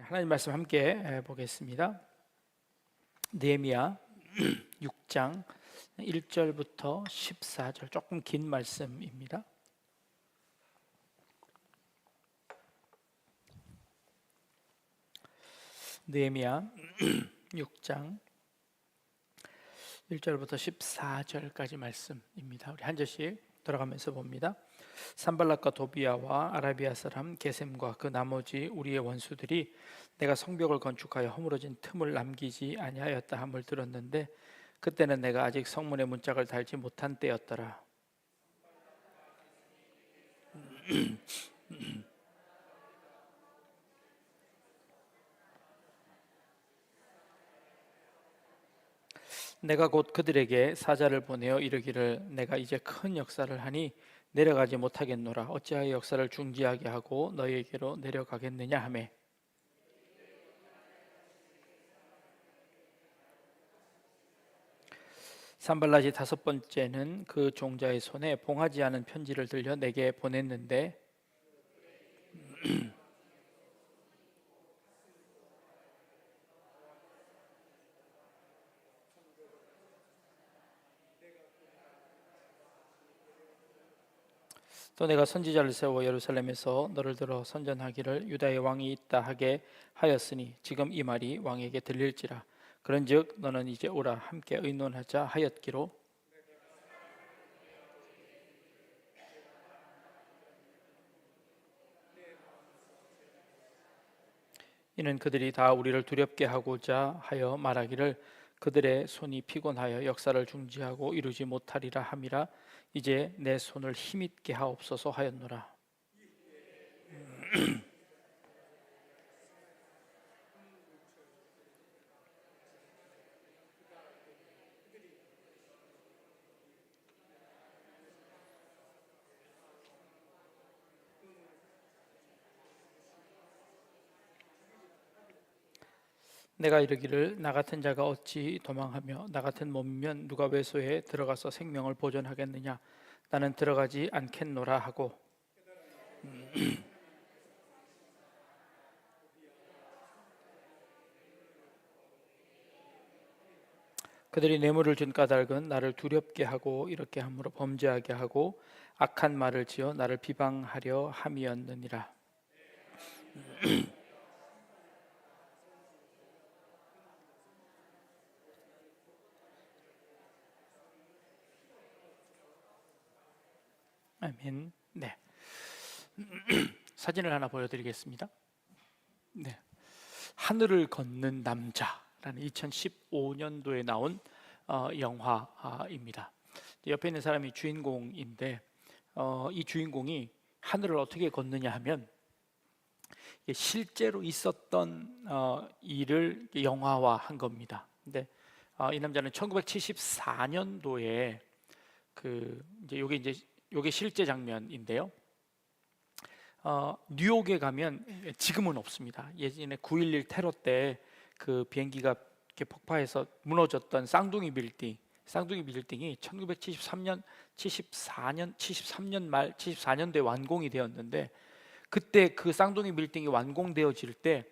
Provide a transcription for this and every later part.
하나님 말씀 함께 보겠습니다. 느헤미야 6장 1절부터 14절, 조금 긴 말씀입니다. 느헤미야 6장 1절부터 14절까지 말씀입니다. 우리 한 절씩 돌아가면서 봅니다. 산발락과 도비야와 아라비아 사람 게셈과 그 나머지 우리의 원수들이 내가 성벽을 건축하여 허물어진 틈을 남기지 아니하였다 함을 들었는데 그때는 내가 아직 성문에 문짝을 달지 못한 때였더라. 내가 곧 그들에게 사자를 보내어 이르기를 내가 이제 큰 역사를 하니 내려가지 못하겠노라. 어찌하여 역사를 중지하게 하고 너희에게로 내려가겠느냐 하매 산발랏이 다섯 번째는 그 종자의 손에 봉하지 않은 편지를 들려 내게 보냈는데 또 내가 선지자를 세워 예루살렘에서 너를 들어 선전하기를 유다의 왕이 있다 하게 하였으니 지금 이 말이 왕에게 들릴지라. 그런즉 너는 이제 오라 함께 의논하자 하였기로 이는 그들이 다 우리를 두렵게 하고자 하여 말하기를 그들의 손이 피곤하여 역사를 중지하고 이루지 못하리라 함이라. 이제 내 손을 힘있게 하옵소서 하였노라. 내가 이르기를 나 같은 자가 어찌 도망하며 나 같은 몸이면 누가 외소에 들어가서 생명을 보존하겠느냐. 나는 들어가지 않겠노라 하고 그들이 뇌물을 준 까닭은 나를 두렵게 하고 이렇게 함으로 범죄하게 하고 악한 말을 지어 나를 비방하려 함이었느니라. 아멘. 네. 사진을 하나 보여드리겠습니다. 네. 하늘을 걷는 남자라는 2015년도에 나온 영화입니다. 옆에 있는 사람이 주인공인데 이 주인공이 하늘을 어떻게 걷느냐 하면 실제로 있었던 일을 영화화한 겁니다. 근데 이 남자는 1974년도에 요게 실제 장면인데요. 뉴욕에 가면 지금은 없습니다. 예전에 9.11 테러 때 그 비행기가 이렇게 폭파해서 무너졌던 쌍둥이 빌딩이 1973년, 73년 말 74년도에 완공이 되었는데 그때 그 쌍둥이 빌딩이 완공되어질 때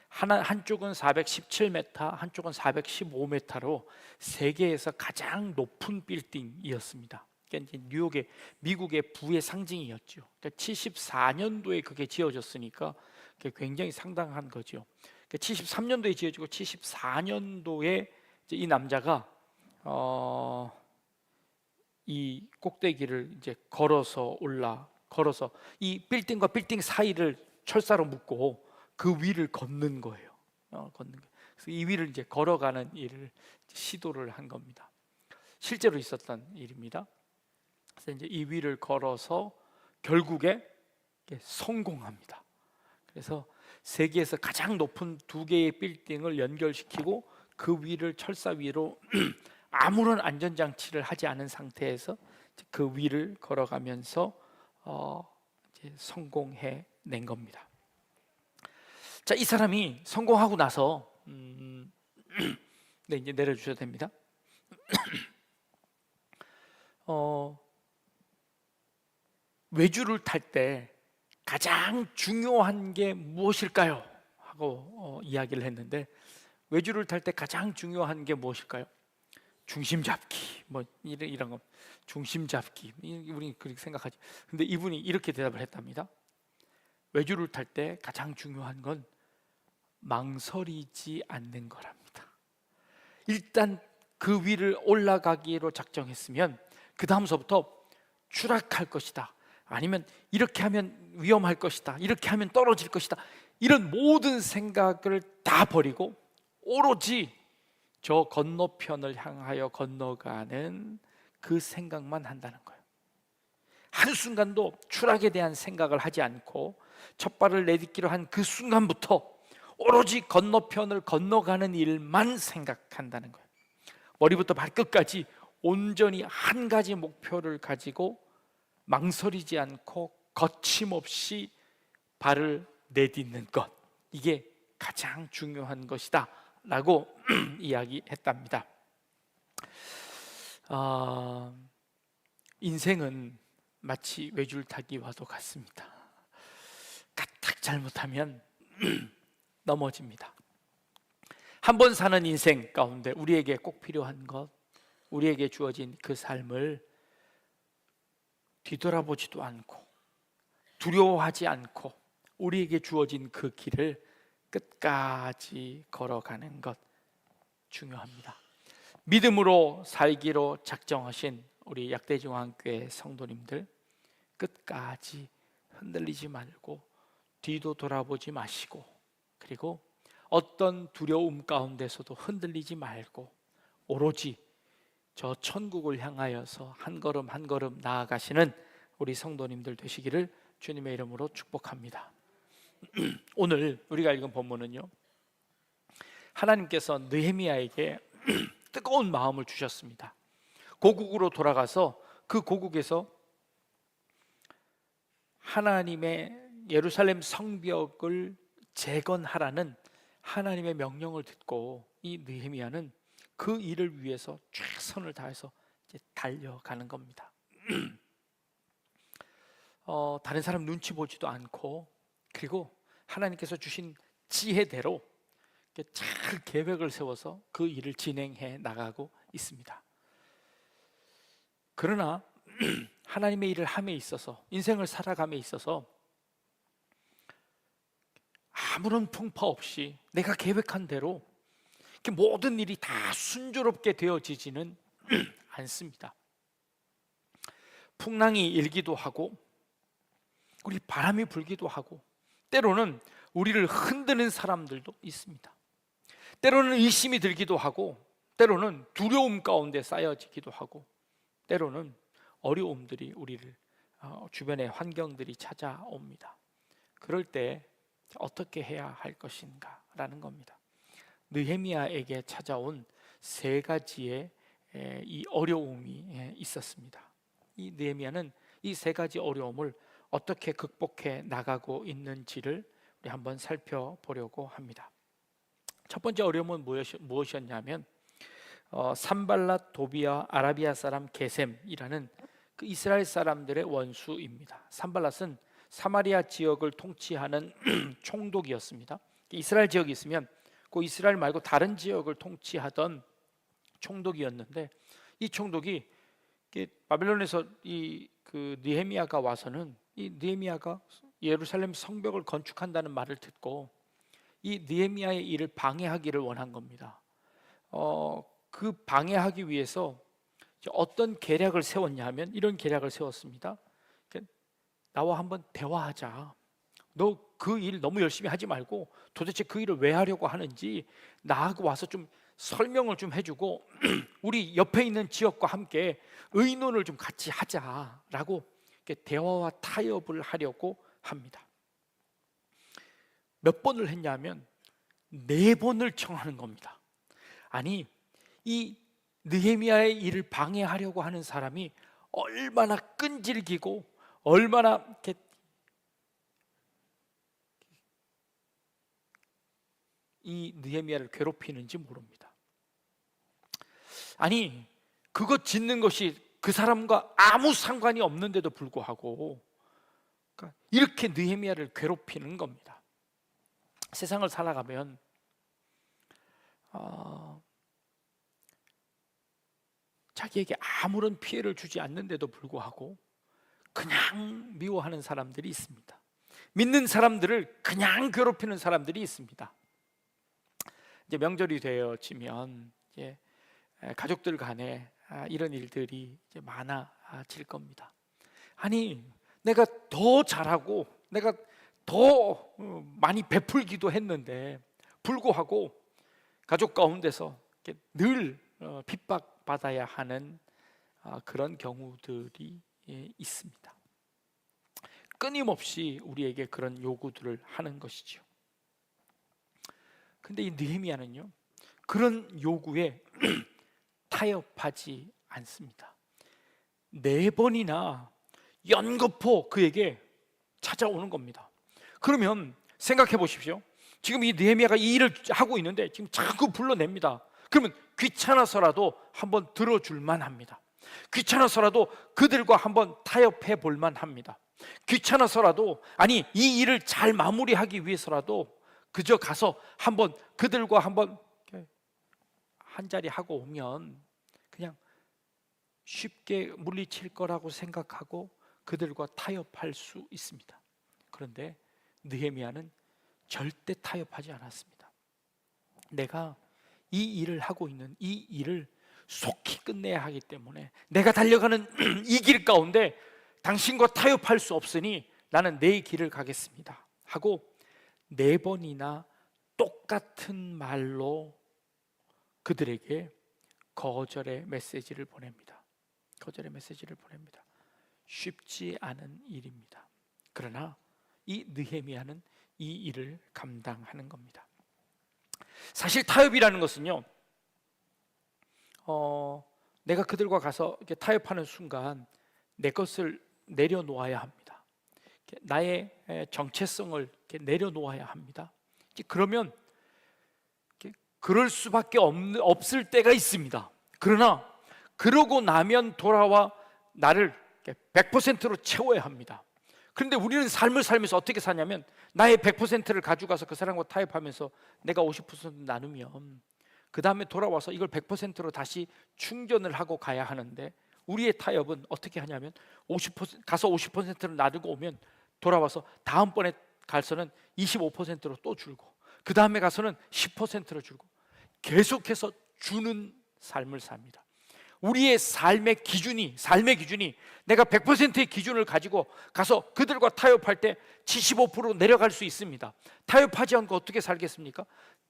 한쪽은 417m, 한쪽은 415m로 세계에서 가장 높은 빌딩이었습니다. 그러니까 이제 뉴욕의 미국의 부의 상징이었죠. 그러니까 74년도에 그게 지어졌으니까 굉장히 상당한 거죠. 그러니까 73년도에 지어지고 74년도에 이 남자가 이 꼭대기를 이제 걸어서 이 빌딩과 빌딩 사이를 철사로 묶고 그 위를 걷는 거예요. 그래서 이 위를 이제 걸어가는 일을 시도를 한 겁니다. 실제로 있었던 일입니다. 그래서 이제 이 위를 걸어서 결국에 성공합니다. 그래서 세계에서 가장 높은 두 개의 빌딩을 연결시키고 그 위를 철사 위로 아무런 안전장치를 하지 않은 상태에서 그 위를 걸어가면서 이제 성공해 낸 겁니다. 자, 이 사람이 성공하고 나서 네, 이제 내려주셔도 됩니다. 외주를 탈 때 가장 중요한 게 무엇일까요? 하고 이야기를 했는데, 외주를 탈 때 가장 중요한 게 무엇일까요? 중심 잡기, 뭐 이런 거, 중심 잡기. 우리 그렇게 생각하지. 근데 이분이 이렇게 대답을 했답니다. 외주를 탈 때 가장 중요한 건 망설이지 않는 거랍니다. 일단 그 위를 올라가기로 작정했으면 그 다음서부터 추락할 것이다, 아니면 이렇게 하면 위험할 것이다, 이렇게 하면 떨어질 것이다, 이런 모든 생각을 다 버리고 오로지 저 건너편을 향하여 건너가는 그 생각만 한다는 거예요. 한순간도 추락에 대한 생각을 하지 않고 첫 발을 내딛기로 한 그 순간부터 오로지 건너편을 건너가는 일만 생각한다는 거예요. 머리부터 발끝까지 온전히 한 가지 목표를 가지고 망설이지 않고 거침없이 발을 내딛는 것, 이게 가장 중요한 것이다 라고 이야기했답니다. 인생은 마치 외줄타기와도 같습니다. 까딱 잘못하면 넘어집니다. 한 번 사는 인생 가운데 우리에게 꼭 필요한 것, 우리에게 주어진 그 삶을 뒤돌아보지도 않고 두려워하지 않고 우리에게 주어진 그 길을 끝까지 걸어가는 것 중요합니다. 믿음으로 살기로 작정하신 우리 약대중앙교회 성도님들, 끝까지 흔들리지 말고 뒤도 돌아보지 마시고, 그리고 어떤 두려움 가운데서도 흔들리지 말고 오로지 저 천국을 향하여서 한 걸음 한 걸음 나아가시는 우리 성도님들 되시기를 주님의 이름으로 축복합니다. 오늘 우리가 읽은 본문은요, 하나님께서 느헤미야에게 뜨거운 마음을 주셨습니다. 고국으로 돌아가서 그 고국에서 하나님의 예루살렘 성벽을 재건하라는 하나님의 명령을 듣고 이 느헤미야는 그 일을 위해서 최선을 다해서 이제 달려가는 겁니다. 다른 사람 눈치 보지도 않고, 그리고 하나님께서 주신 지혜대로 잘 계획을 세워서 그 일을 진행해 나가고 있습니다. 그러나 하나님의 일을 함에 있어서, 인생을 살아감에 있어서 아무런 풍파 없이 내가 계획한 대로 모든 일이 다 순조롭게 되어지지는 않습니다. 풍랑이 일기도 하고 우리 바람이 불기도 하고, 때로는 우리를 흔드는 사람들도 있습니다. 때로는 의심이 들기도 하고, 때로는 두려움 가운데 쌓여지기도 하고, 때로는 어려움들이 우리를 주변의 환경들이 찾아옵니다. 그럴 때 어떻게 해야 할 것인가 라는 겁니다. 느헤미야에게 찾아온 세 가지의 이 어려움이 있었습니다. 이 느헤미야는 이 세 가지 어려움을 어떻게 극복해 나가고 있는지를 우리 한번 살펴보려고 합니다. 첫 번째 어려움은 무엇이었냐면 산발랏 도비아 아라비아 사람 게셈이라는 그 이스라엘 사람들의 원수입니다. 산발랏은 사마리아 지역을 통치하는 총독이었습니다. 이스라엘 지역이 있으면 그 이스라엘 말고 다른 지역을 통치하던 총독이었는데, 이 총독이 바벨론에서 그 느헤미야가 와서는 이 느헤미야가 예루살렘 성벽을 건축한다는 말을 듣고 이 느헤미야의 일을 방해하기를 원한 겁니다. 그 방해하기 위해서 어떤 계략을 세웠냐 하면 이런 계략을 세웠습니다. 나와 한번 대화하자. 너 그 일 너무 열심히 하지 말고 도대체 그 일을 왜 하려고 하는지 나하고 와서 좀 설명을 좀 해주고 우리 옆에 있는 지역과 함께 의논을 좀 같이 하자라고 대화와 타협을 하려고 합니다. 몇 번을 했냐면 4번을 청하는 겁니다. 아니, 이 느헤미야의 일을 방해하려고 하는 사람이 얼마나 끈질기고 얼마나 이렇게 이 느헤미야를 괴롭히는지 모릅니다. 아니, 그것 짓는 것이 그 사람과 아무 상관이 없는데도 불구하고 이렇게 느헤미야를 괴롭히는 겁니다. 세상을 살아가면 어, 자기에게 아무런 피해를 주지 않는데도 불구하고 그냥 미워하는 사람들이 있습니다. 믿는 사람들을 그냥 괴롭히는 사람들이 있습니다. 이제 명절이 되어지면 이제 가족들 간에 이런 일들이 이제 많아질 겁니다. 아니, 내가 더 잘하고 내가 더 많이 베풀기도 했는데 불구하고 가족 가운데서 늘 핍박받아야 하는 그런 경우들이 있습니다. 끊임없이 우리에게 그런 요구들을 하는 것이죠. 근데 이 느헤미야는요, 그런 요구에 타협하지 않습니다. 4번이나 연거푸 그에게 찾아오는 겁니다. 그러면 생각해 보십시오. 지금 이 느헤미야가 이 일을 하고 있는데 지금 자꾸 불러냅니다. 그러면 귀찮아서라도 한번 들어줄 만합니다. 귀찮아서라도 그들과 한번 타협해 볼 만합니다. 귀찮아서라도, 아니 이 일을 잘 마무리하기 위해서라도 그저 가서 한번 그들과 한번 한자리 하고 오면 그냥 쉽게 물리칠 거라고 생각하고 그들과 타협할 수 있습니다. 그런데 느헤미야는 절대 타협하지 않았습니다. 내가 이 일을 하고 있는 이 일을 속히 끝내야 하기 때문에 내가 달려가는 이 길 가운데 당신과 타협할 수 없으니 나는 내 길을 가겠습니다 하고 4번이나 똑같은 말로 그들에게 거절의 메시지를 보냅니다. 거절의 메시지를 보냅니다. 쉽지 않은 일입니다. 그러나 이 느헤미야는 이 일을 감당하는 겁니다. 사실 타협이라는 것은요, 내가 그들과 가서 이렇게 타협하는 순간 내 것을 내려놓아야 합니다. 나의 정체성을 이렇게 내려놓아야 합니다. 그러면 그럴 수밖에 없을 때가 있습니다. 그러나 그러고 나면 돌아와 나를 100%로 채워야 합니다. 그런데 우리는 삶을 살면서 어떻게 사냐면 나의 100%를 가져가서 그 사람과 타협하면서 내가 50% 나누면 그 다음에 돌아와서 이걸 100%로 다시 충전을 하고 가야 하는데, 우리의 타협은 어떻게 하냐면 50% 가서 50%를 나누고 오면 돌아와서 다음번에 가서는 25%로 또 줄고 그 다음에 가서는 10%로 줄고 계속해서 주는 삶을 삽니다. 우리의 삶의 기준이 내가 100%의 기준을 가지고 가서 그들과 타협할 때 75% 내려갈 수 있습니다. 타협하지 않고 어떻게 살겠습니까?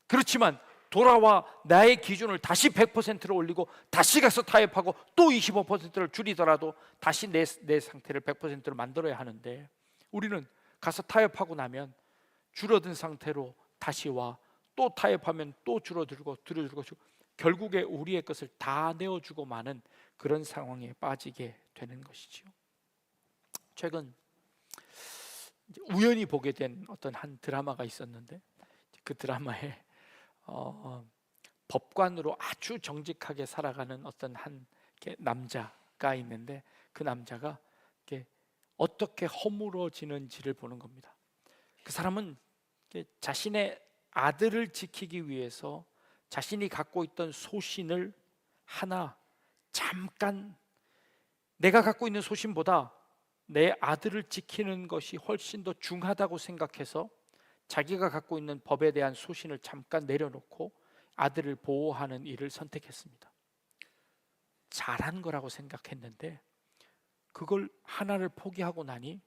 그렇지만 돌아와 나의 기준을 다시 100%로 올리고 다시 가서 타협하고 또 25%를 줄이더라도 다시 내 상태를 100%로 만들어야 하는데, 우리는 가서 타협하고 나면 줄어든 상태로 다시 와 또 타협하면 또 줄어들고 결국에 우리의 것을 다 내어주고 마는 그런 상황에 빠지게 되는 것이지요. 최근 우연히 보게 된 어떤 한 드라마가 있었는데, 그 드라마에 법관으로 아주 정직하게 살아가는 어떤 한 남자가 있는데, 그 남자가 어떻게 허물어지는지를 보는 겁니다. 그 사람은 자신의 아들을 지키기 위해서 자신이 갖고 있던 소신을 하나 잠깐, 내가 갖고 있는 소신보다 내 아들을 지키는 것이 훨씬 더 중하다고 생각해서 자기가 갖고 있는 법에 대한 소신을 잠깐 내려놓고 아들을 보호하는 일을 선택했습니다. 잘한 거라고 생각했는데 그걸 하나를 포기하고 나니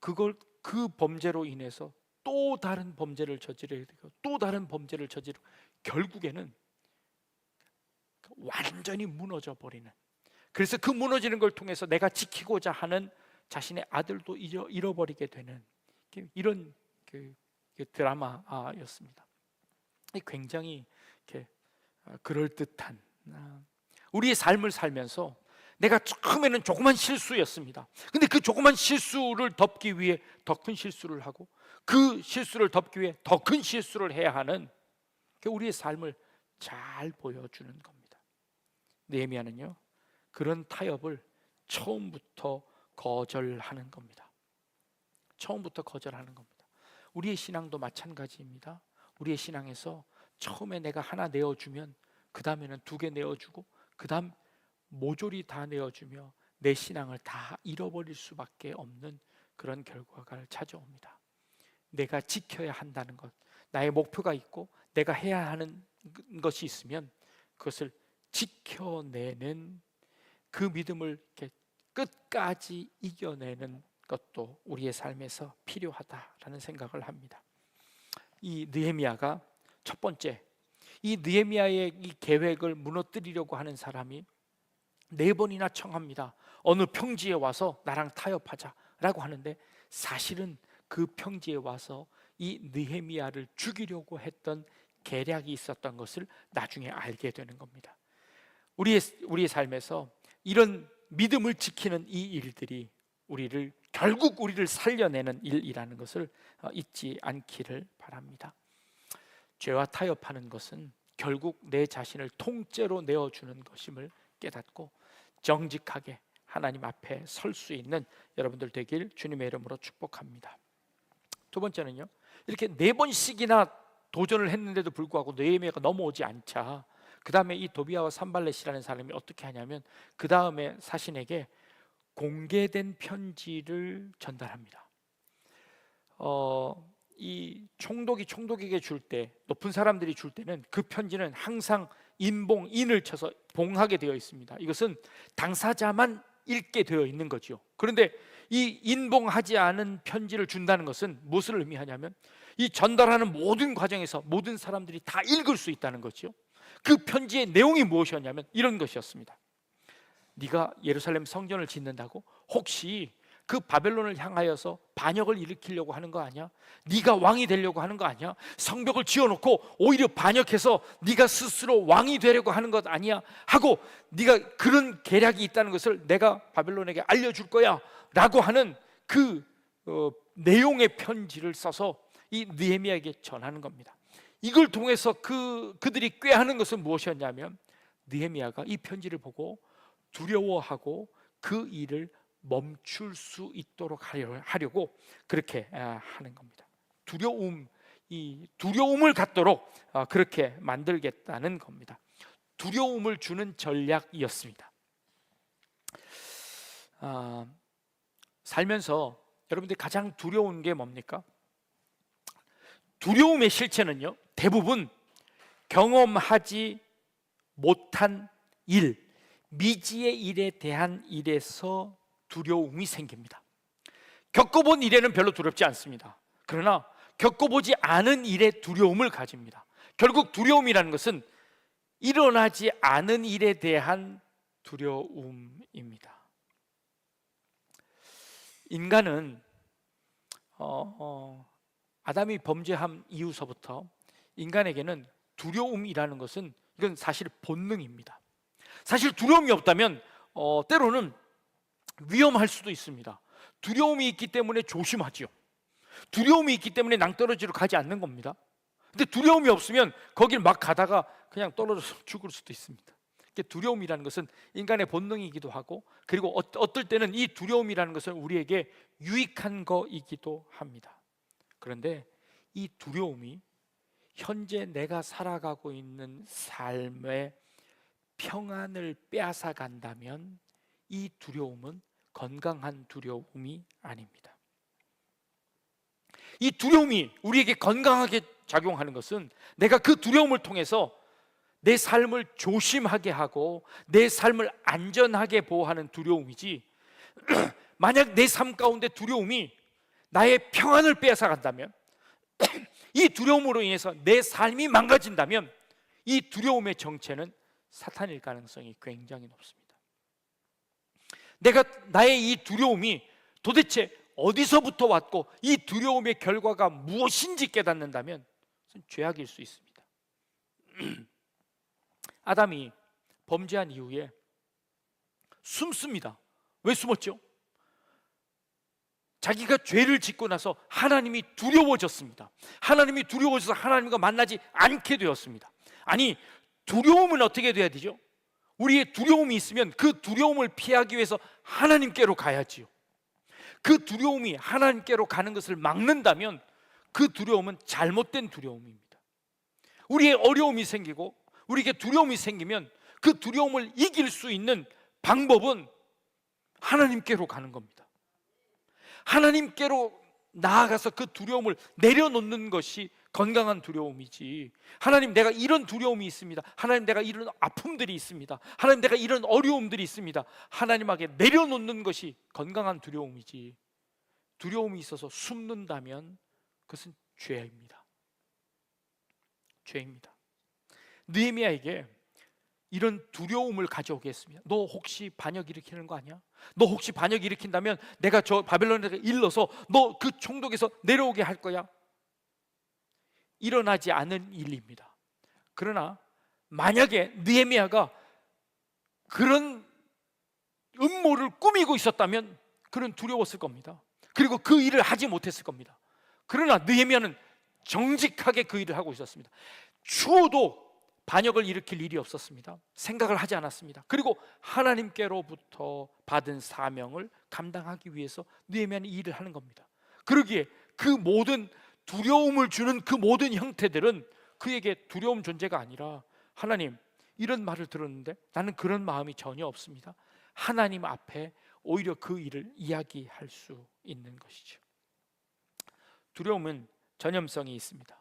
그 범죄로 인해서 또 다른 범죄를 저지르게 되고 또 다른 범죄를 저지르고 결국에는 완전히 무너져 버리는, 그래서 그 무너지는 걸 통해서 내가 지키고자 하는 자신의 아들도 잃어버리게 되는 이런 그 드라마였습니다. 굉장히 그럴듯한, 우리의 삶을 살면서 내가 처음에는 조그만 실수였습니다. 근데 그 조그만 실수를 덮기 위해 더 큰 실수를 하고 그 실수를 덮기 위해 더 큰 실수를 해야 하는 우리의 삶을 잘 보여주는 겁니다. 느헤미야는요, 그런 타협을 처음부터 거절하는 겁니다. 처음부터 거절하는 겁니다. 우리의 신앙도 마찬가지입니다. 우리의 신앙에서 처음에 내가 하나 내어주면 그 다음에는 2개 내어주고 그 다음 모조리 다 내어주며 내 신앙을 다 잃어버릴 수밖에 없는 그런 결과가 찾아옵니다. 내가 지켜야 한다는 것, 나의 목표가 있고 내가 해야 하는 것이 있으면 그것을 지켜내는 그 믿음을 이렇게 끝까지 이겨내는 것도 우리의 삶에서 필요하다라는 생각을 합니다. 이 느헤미야가 첫 번째, 이 느헤미야의 이 계획을 무너뜨리려고 하는 사람이 4번이나 청합니다. 어느 평지에 와서 나랑 타협하자라고 하는데 사실은 그 평지에 와서 이 느헤미야를 죽이려고 했던 계략이 있었던 것을 나중에 알게 되는 겁니다. 우리의 삶에서 이런 믿음을 지키는 이 일들이 결국 우리를 살려내는 일이라는 것을 잊지 않기를 바랍니다. 죄와 타협하는 것은 결국 내 자신을 통째로 내어주는 것임을 깨닫고 정직하게 하나님 앞에 설 수 있는 여러분들 되길 주님의 이름으로 축복합니다. 2번째는요, 이렇게 4번씩이나 도전을 했는데도 불구하고 느헤미야가 넘어오지 않자 그 다음에 이 도비아와 산발렛이라는 사람이 어떻게 하냐면 그 다음에 사신에게 공개된 편지를 전달합니다. 이 총독에게 줄 때, 높은 사람들이 줄 때는 그 편지는 항상 인을 쳐서 봉하게 되어 있습니다. 이것은 당사자만 읽게 되어 있는 거죠. 그런데 이 인봉하지 않은 편지를 준다는 것은 무엇을 의미하냐면 이 전달하는 모든 과정에서 모든 사람들이 다 읽을 수 있다는 거죠. 그 편지의 내용이 무엇이었냐면 이런 것이었습니다. 네가 예루살렘 성전을 짓는다고 혹시 그 바벨론을 향하여서 반역을 일으키려고 하는 거 아니야? 네가 왕이 되려고 하는 거 아니야? 성벽을 지어놓고 오히려 반역해서 네가 스스로 왕이 되려고 하는 것 아니야? 하고 네가 그런 계략이 있다는 것을 내가 바벨론에게 알려줄 거야 라고 하는 그 내용의 편지를 써서 이 느헤미야에게 전하는 겁니다. 이걸 통해서 그들이 꾀하는 것은 무엇이었냐면 느헤미야가 이 편지를 보고 두려워하고 그 일을 멈출 수 있도록 하려고 그렇게 하는 겁니다. 이 두려움을 갖도록 그렇게 만들겠다는 겁니다. 두려움을 주는 전략이었습니다. 살면서 여러분들이 가장 두려운 게 뭡니까? 두려움의 실체는요, 대부분 경험하지 못한 일, 미지의 일에 대한 일에서 두려움이 생깁니다. 겪어본 일에는 별로 두렵지 않습니다. 그러나 겪어보지 않은 일에 두려움을 가집니다. 결국 두려움이라는 것은 일어나지 않은 일에 대한 두려움입니다. 인간은 아담이 범죄한 이후서부터 인간에게는 두려움이라는 것은 이건 사실 본능입니다. 사실 두려움이 없다면 때로는 위험할 수도 있습니다. 두려움이 있기 때문에 조심하지요. 두려움이 있기 때문에 낭떠러지로 가지 않는 겁니다. 근데 두려움이 없으면 거길 막 가다가 그냥 떨어져서 죽을 수도 있습니다. 두려움이라는 것은 인간의 본능이기도 하고, 그리고 어떨 때는 이 두려움이라는 것은 우리에게 유익한 거이기도 합니다. 그런데 이 두려움이 현재 내가 살아가고 있는 삶의 평안을 빼앗아 간다면 이 두려움은 건강한 두려움이 아닙니다. 이 두려움이 우리에게 건강하게 작용하는 것은 내가 그 두려움을 통해서 내 삶을 조심하게 하고 내 삶을 안전하게 보호하는 두려움이지, 만약 내 삶 가운데 두려움이 나의 평안을 빼앗아 간다면, 이 두려움으로 인해서 내 삶이 망가진다면 이 두려움의 정체는 사탄일 가능성이 굉장히 높습니다. 나의 이 두려움이 도대체 어디서부터 왔고 이 두려움의 결과가 무엇인지 깨닫는다면 죄악일 수 있습니다. 아담이 범죄한 이후에 숨습니다. 왜 숨었죠? 자기가 죄를 짓고 나서 하나님이 두려워졌습니다. 하나님이 두려워져서 하나님과 만나지 않게 되었습니다. 아니, 두려움은 어떻게 돼야 되죠? 우리의 두려움이 있으면 그 두려움을 피하기 위해서 하나님께로 가야지요. 그 두려움이 하나님께로 가는 것을 막는다면 그 두려움은 잘못된 두려움입니다. 우리의 어려움이 생기고 우리에게 두려움이 생기면 그 두려움을 이길 수 있는 방법은 하나님께로 가는 겁니다. 하나님께로 나아가서 그 두려움을 내려놓는 것이 건강한 두려움이지, 하나님 내가 이런 두려움이 있습니다, 하나님 내가 이런 아픔들이 있습니다, 하나님 내가 이런 어려움들이 있습니다, 하나님에게 내려놓는 것이 건강한 두려움이지, 두려움이 있어서 숨는다면 그것은 죄입니다. 죄입니다. 느헤미야에게 이런 두려움을 가져오게 했습니다. 너 혹시 반역 일으키는 거 아니야? 너 혹시 반역 일으킨다면 내가 저 바벨론에 일러서 너 그 총독에서 내려오게 할 거야. 일어나지 않은 일입니다. 그러나 만약에 느헤미야가 그런 음모를 꾸미고 있었다면 그는 두려웠을 겁니다. 그리고 그 일을 하지 못했을 겁니다. 그러나 느헤미야는 정직하게 그 일을 하고 있었습니다. 추호도 반역을 일으킬 일이 없었습니다. 생각을 하지 않았습니다. 그리고 하나님께로부터 받은 사명을 감당하기 위해서 느헤미야는 이 일을 하는 겁니다. 그러기에 그 모든 두려움을 주는 그 모든 형태들은 그에게 두려운 존재가 아니라, 하나님 이런 말을 들었는데 나는 그런 마음이 전혀 없습니다, 하나님 앞에 오히려 그 일을 이야기할 수 있는 것이죠. 두려움은 전염성이 있습니다.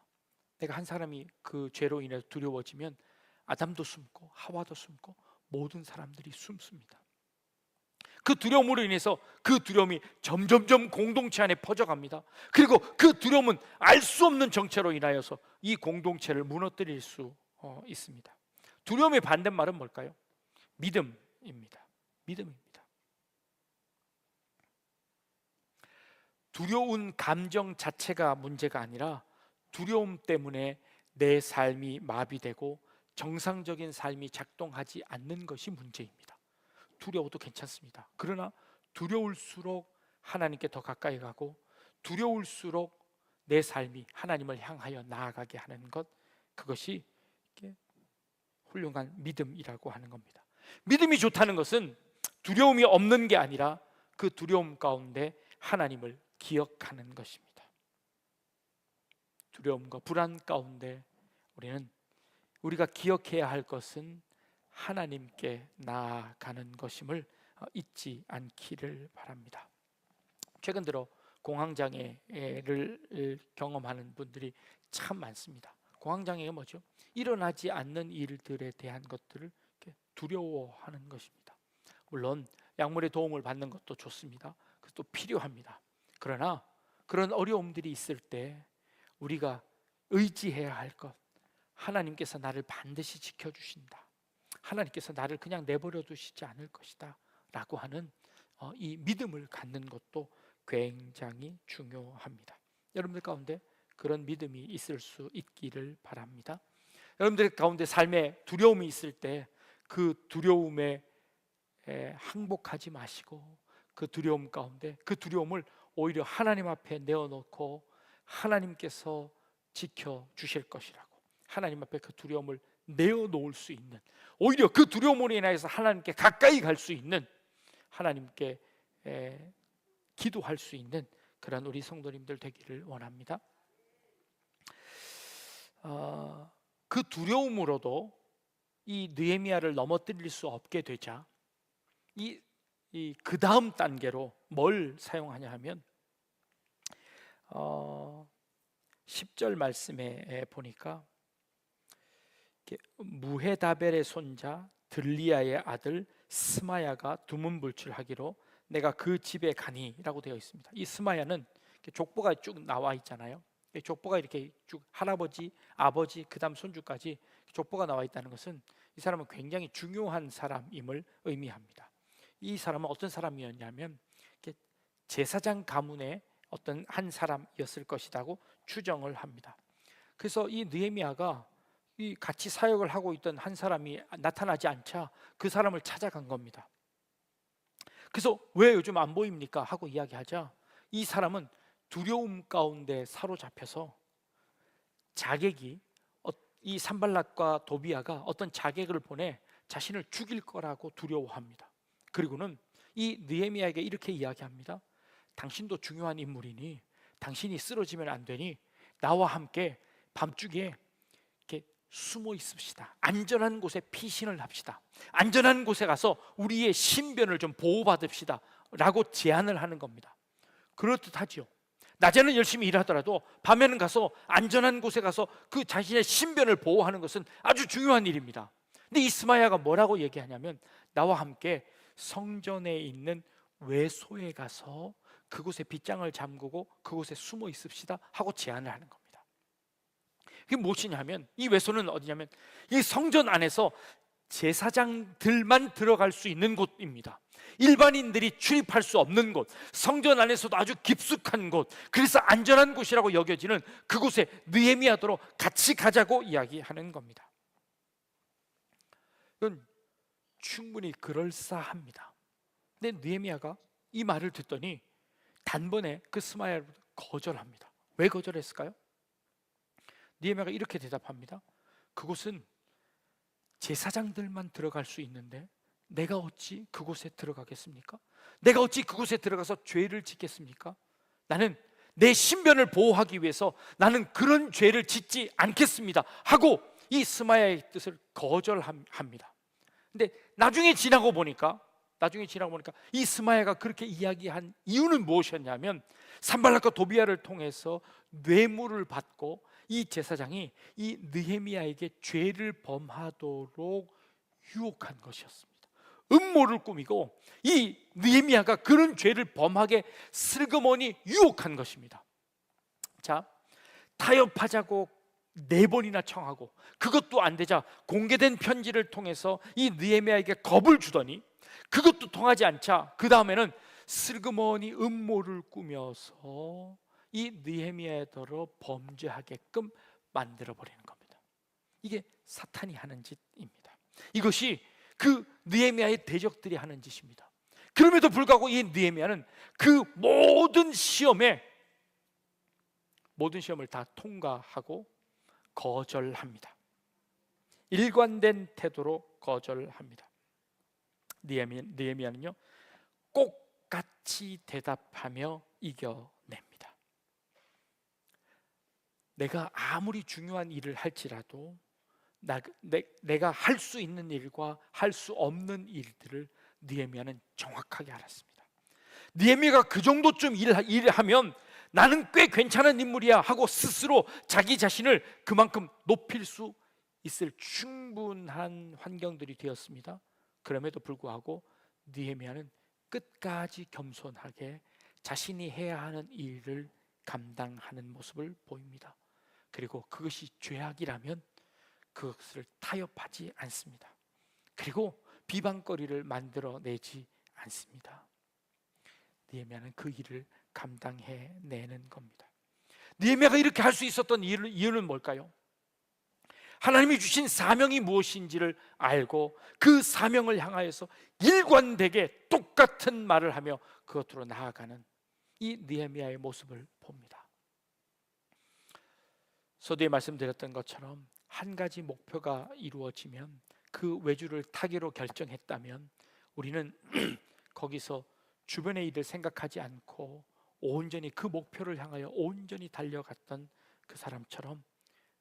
내가 한 사람이 그 죄로 인해서 두려워지면 아담도 숨고 하와도 숨고 모든 사람들이 숨습니다. 그 두려움으로 인해서 그 두려움이 점점점 공동체 안에 퍼져갑니다. 그리고 그 두려움은 알 수 없는 정체로 인하여서 이 공동체를 무너뜨릴 수 있습니다. 두려움의 반대말은 뭘까요? 믿음입니다. 믿음입니다. 두려운 감정 자체가 문제가 아니라 두려움 때문에 내 삶이 마비되고 정상적인 삶이 작동하지 않는 것이 문제입니다. 두려워도 괜찮습니다. 그러나 두려울수록 하나님께 더 가까이 가고 두려울수록 내 삶이 하나님을 향하여 나아가게 하는 것, 그것이 훌륭한 믿음이라고 하는 겁니다. 믿음이 좋다는 것은 두려움이 없는 게 아니라 그 두려움 가운데 하나님을 기억하는 것입니다. 두려움과 불안 가운데 우리가 기억해야 할 것은 하나님께 나아가는 것임을 잊지 않기를 바랍니다. 최근 들어 공황장애를 경험하는 분들이 참 많습니다. 공황장애가 뭐죠? 일어나지 않는 일들에 대한 것들을 두려워하는 것입니다. 물론 약물의 도움을 받는 것도 좋습니다. 그것도 필요합니다. 그러나 그런 어려움들이 있을 때 우리가 의지해야 할 것, 하나님께서 나를 반드시 지켜주신다, 하나님께서 나를 그냥 내버려 두시지 않을 것이다 라고 하는 이 믿음을 갖는 것도 굉장히 중요합니다. 여러분들 가운데 그런 믿음이 있을 수 있기를 바랍니다. 여러분들 가운데 삶에 두려움이 있을 때 그 두려움에 항복하지 마시고 그 두려움 가운데 그 두려움을 오히려 하나님 앞에 내어놓고 하나님께서 지켜주실 것이라고, 하나님 앞에 그 두려움을 내어놓을 수 있는, 오히려 그 두려움으로 인해서 하나님께 가까이 갈 수 있는, 하나님께 기도할 수 있는 그런 우리 성도님들 되기를 원합니다. 그 두려움으로도 이 느헤미야를 넘어뜨릴 수 없게 되자 그 다음 단계로 뭘 사용하냐 하면 10절 말씀에 보니까 무헤다벨의 손자 들리야의 아들 스마야가 두문불출하기로 내가 그 집에 가니 라고 되어 있습니다. 이 스마야는 족보가 쭉 나와 있잖아요. 족보가 이렇게 쭉 할아버지, 아버지, 그 다음 손주까지 족보가 나와 있다는 것은 이 사람은 굉장히 중요한 사람임을 의미합니다. 이 사람은 어떤 사람이었냐면 제사장 가문의 어떤 한 사람이었을 것이라고 추정을 합니다. 그래서 이 느헤미야가 이 같이 사역을 하고 있던 한 사람이 나타나지 않자 그 사람을 찾아간 겁니다. 그래서 왜 요즘 안 보입니까? 하고 이야기하자 이 사람은 두려움 가운데 사로잡혀서 자객이 이 산발락과 도비아가 어떤 자객을 보내 자신을 죽일 거라고 두려워합니다. 그리고는 이 느헤미야에게 이렇게 이야기합니다. 당신도 중요한 인물이니 당신이 쓰러지면 안 되니 나와 함께 밤중에 이렇게 숨어 있읍시다. 안전한 곳에 피신을 합시다. 안전한 곳에 가서 우리의 신변을 좀 보호받읍시다 라고 제안을 하는 겁니다. 그럴듯하죠. 낮에는 열심히 일하더라도 밤에는 가서 안전한 곳에 가서 그 자신의 신변을 보호하는 것은 아주 중요한 일입니다. 근데 이스마야가 뭐라고 얘기하냐면, 나와 함께 성전에 있는 외소에 가서 그곳에 빗장을 잠그고 그곳에 숨어 있읍시다 하고 제안을 하는 겁니다. 그게 무엇이냐면, 이 외소는 어디냐면 이 성전 안에서 제사장들만 들어갈 수 있는 곳입니다. 일반인들이 출입할 수 없는 곳, 성전 안에서도 아주 깊숙한 곳, 그래서 안전한 곳이라고 여겨지는 그곳에 느헤미야더러 같이 가자고 이야기하는 겁니다. 이건 충분히 그럴싸합니다. 근데 느헤미야가 이 말을 듣더니 단번에 그 스마야를 거절합니다. 왜 거절했을까요? 느헤미야가 이렇게 대답합니다. 그곳은 제사장들만 들어갈 수 있는데 내가 어찌 그곳에 들어가겠습니까? 내가 어찌 그곳에 들어가서 죄를 짓겠습니까? 나는 내 신변을 보호하기 위해서 나는 그런 죄를 짓지 않겠습니다 하고 이 스마야의 뜻을 거절합니다. 근데 나중에 지나고 보니까 이 스마야가 그렇게 이야기한 이유는 무엇이었냐면, 산발락과 도비아를 통해서 뇌물을 받고 이 제사장이 이 느헤미야에게 죄를 범하도록 유혹한 것이었습니다. 음모를 꾸미고 이 느헤미야가 그런 죄를 범하게 슬그머니 유혹한 것입니다. 자, 타협하자고 4번이나 청하고 그것도 안 되자 공개된 편지를 통해서 이 느헤미야에게 겁을 주더니 그것도 통하지 않자 그 다음에는 슬그머니 음모를 꾸며서 이 느헤미야더러 범죄하게끔 만들어버리는 겁니다. 이게 사탄이 하는 짓입니다. 이것이 그 느헤미야의 대적들이 하는 짓입니다. 그럼에도 불구하고 이 느헤미야는 그 모든 시험을 다 통과하고 거절합니다. 일관된 태도로 거절합니다. 느헤미야는요 꼭같이 대답하며 이겨냅니다. 내가 아무리 중요한 일을 할지라도 내가 할 수 있는 일과 할 수 없는 일들을 느헤미야는 정확하게 알았습니다. 느헤미야가 그 정도쯤 일을 하면 나는 꽤 괜찮은 인물이야 하고 스스로 자기 자신을 그만큼 높일 수 있을 충분한 환경들이 되었습니다. 그럼에도 불구하고 느헤미야는 끝까지 겸손하게 자신이 해야 하는 일을 감당하는 모습을 보입니다. 그리고 그것이 죄악이라면 그것을 타협하지 않습니다. 그리고 비방거리를 만들어내지 않습니다. 느헤미야는 그 일을 감당해내는 겁니다. 느헤미야가 이렇게 할 수 있었던 이유는 뭘까요? 하나님이 주신 사명이 무엇인지를 알고 그 사명을 향하여서 일관되게 똑같은 말을 하며 그것으로 나아가는 이 느헤미야의 모습을 봅니다. 서두에 말씀드렸던 것처럼 한 가지 목표가 이루어지면 그 외주를 타기로 결정했다면 우리는 거기서 주변의 일을 생각하지 않고 온전히 그 목표를 향하여 온전히 달려갔던 그 사람처럼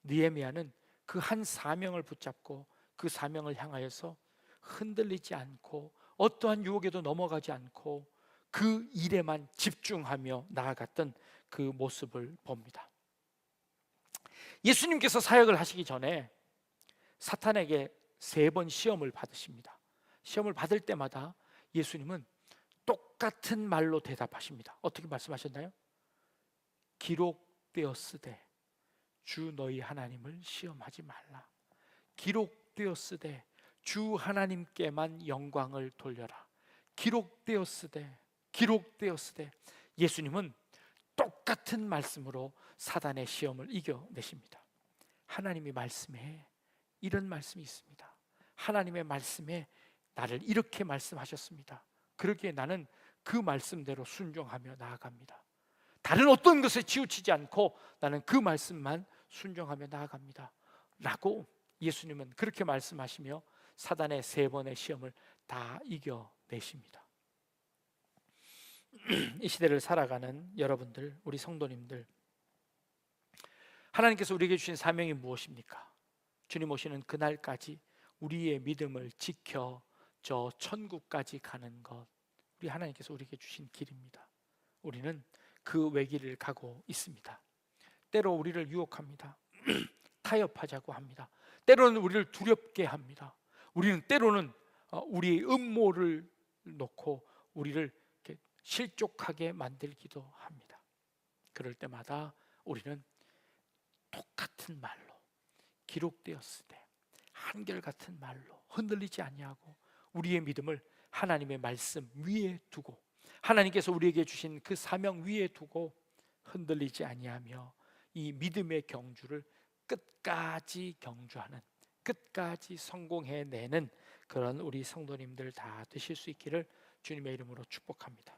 느헤미야는 그 한 사명을 붙잡고 그 사명을 향하여서 흔들리지 않고 어떠한 유혹에도 넘어가지 않고 그 일에만 집중하며 나아갔던 그 모습을 봅니다. 예수님께서 사역을 하시기 전에 사탄에게 3번 시험을 받으십니다. 시험을 받을 때마다 예수님은 똑같은 말로 대답하십니다. 어떻게 말씀하셨나요? 기록되었으되 주 너희 하나님을 시험하지 말라. 기록되었으되 주 하나님께만 영광을 돌려라. 기록되었으되 예수님은 똑같은 말씀으로 사단의 시험을 이겨내십니다. 하나님의 말씀에 이런 말씀이 있습니다. 하나님의 말씀에 나를 이렇게 말씀하셨습니다. 그러기에 나는 그 말씀대로 순종하며 나아갑니다. 다른 어떤 것에 치우치지 않고 나는 그 말씀만 순종하며 나아갑니다 라고 예수님은 그렇게 말씀하시며 사단의 3번의 시험을 다 이겨내십니다. 이 시대를 살아가는 여러분들, 우리 성도님들, 하나님께서 우리에게 주신 사명이 무엇입니까? 주님 오시는 그날까지 우리의 믿음을 지켜 저 천국까지 가는 것, 우리 하나님께서 우리에게 주신 길입니다. 우리는 그 외길을 가고 있습니다. 때로 우리를 유혹합니다. 타협하자고 합니다. 때로는 우리를 두렵게 합니다. 우리는 때로는 우리의 음모를 놓고 우리를 이렇게 실족하게 만들기도 합니다. 그럴 때마다 우리는 똑같은 말로, 기록되었을 때 한결같은 말로 흔들리지 아니하고 우리의 믿음을 하나님의 말씀 위에 두고, 하나님께서 우리에게 주신 그 사명 위에 두고 흔들리지 아니하며 이 믿음의 경주를 끝까지 경주하는, 끝까지 성공해내는 그런 우리 성도님들 다 되실 수 있기를 주님의 이름으로 축복합니다.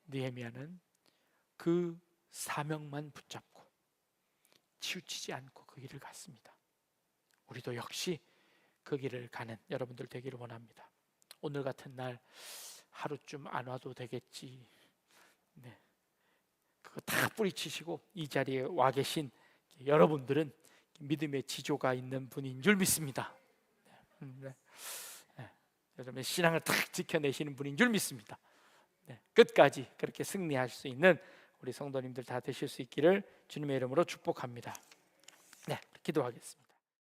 느헤미야는 그 사명만 붙잡고 치우치지 않고 그 길을 갔습니다. 우리도 역시 그 길을 가는 여러분들 되기를 원합니다. 오늘 같은 날 하루쯤 안 와도 되겠지, 네, 그거 다 뿌리치시고 이 자리에 와 계신 여러분들은 믿음의 지조가 있는 분인 줄 믿습니다. 네. 여러분의 신앙을 딱 지켜내시는 분인 줄 믿습니다. 네. 끝까지 그렇게 승리할 수 있는 우리 성도님들 다 되실 수 있기를 주님의 이름으로 축복합니다. 네, 기도하겠습니다.